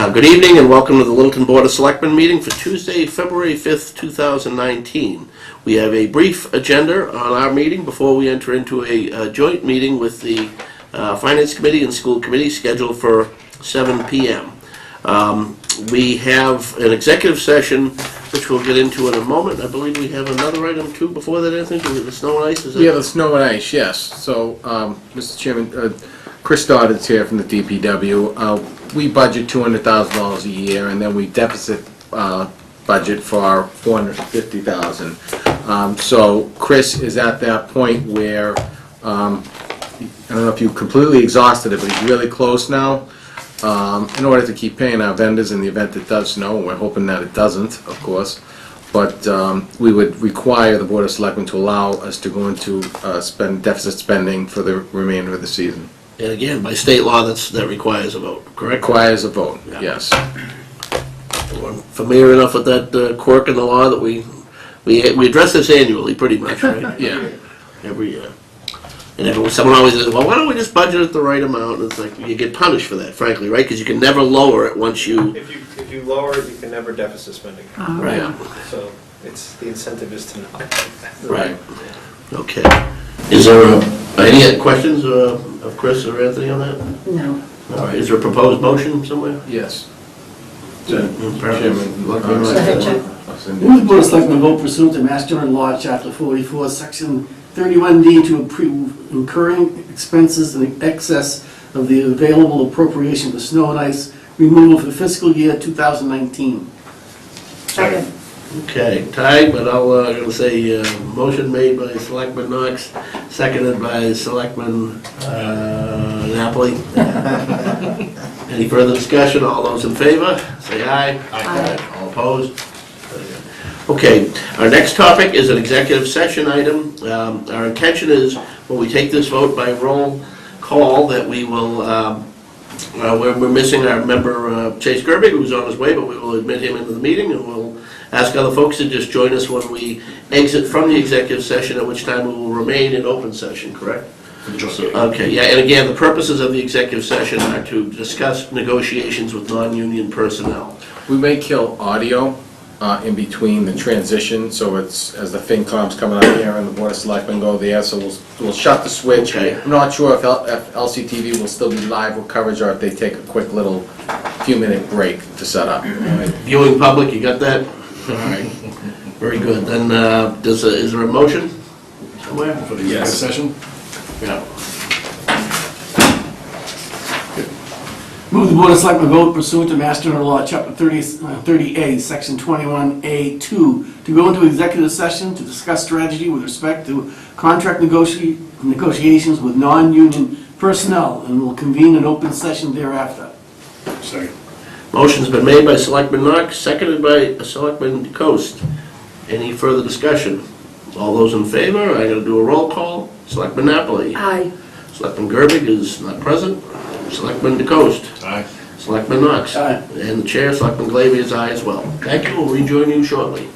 Good evening and welcome to the Littleton Board of Selectmen meeting for Tuesday, February 5th, 2019. We have a brief agenda on our meeting before we enter into a joint meeting with the Finance Committee and School Committee scheduled for 7 p.m. We have an executive session which we'll get into in a moment. I believe we have another item too before that, Anthony. The snow and ice? Is that... Yeah, the snow and ice, yes. So, Mr. Chairman, Chris Stoddard's here from the DPW. We budget $200,000 a year, and then we deficit budget for $450,000. So Chris is at that point where I don't know if you completely exhausted it, but he's really close now. In order to keep paying our vendors in the event it does snow, we're hoping that it doesn't, of course. But we would require the Board of Selectmen to allow us to go into deficit spending for the remainder of the season. And again, by state law, that requires a vote, correct? Requires a vote, Yeah. yes. We're familiar enough with that quirk in the law that we address this annually, pretty much, right? Yeah. Every year. And someone always says, well, why don't we just budget it the right amount? And it's like, you get punished for that, frankly, right? Because you can never lower it once you... If you lower it, you can never deficit spending. Right. Yeah. So the incentive is to not. Right. Okay. Is there any questions of Chris or Anthony on that? No. All right. Is there a proposed motion somewhere? Yes. Chairman. Move the Board of Selectmen vote pursuant to Mass General Law, Chapter 44, Section 31D to approve incurring expenses in excess of the available appropriation for snow and ice removal for fiscal year 2019. Second. Okay, tied, but I'm going to say motion made by Selectman Knox, seconded by Selectman Napoli. Any further discussion? All those in favor, say aye. Aye. All opposed? Okay, our next topic is an executive session item. Our intention is, when we take this vote by roll call, that we will, we're missing our member Chase Gerbig, who's on his way, but we will admit him into the meeting, and we'll ask other folks to just join us when we exit from the executive session, at which time we will remain in open session, correct? Okay, yeah, and again, the purposes of the executive session are to discuss negotiations with non-union personnel. We may kill audio in between the transition, so it's as the FinCom's coming up here and the Board of Selectmen go there, so we'll shut the switch. Okay. I'm not sure if LCTV will still be live with coverage or if they take a quick little few-minute break to set up. Viewing public, you got that? All right, very good. Then, is there a motion somewhere for the executive session? Yeah. Move the Board of Selectmen vote pursuant to Mass General Law, Chapter 30A, Section 21A2, to go into executive session to discuss strategy with respect to contract negotiations with non-union personnel, and will convene an open session thereafter. Second. Motion's been made by Selectman Knox, seconded by Selectman Coast. Any further discussion? All those in favor? I'm going to do a roll call. Selectman Napoli. Aye. Selectman Gerbig is not present. Selectman DeCoste. Aye. Selectman Knox. Aye. And the chair, Selectman Glavy, is aye as well. Thank you. We'll rejoin you shortly.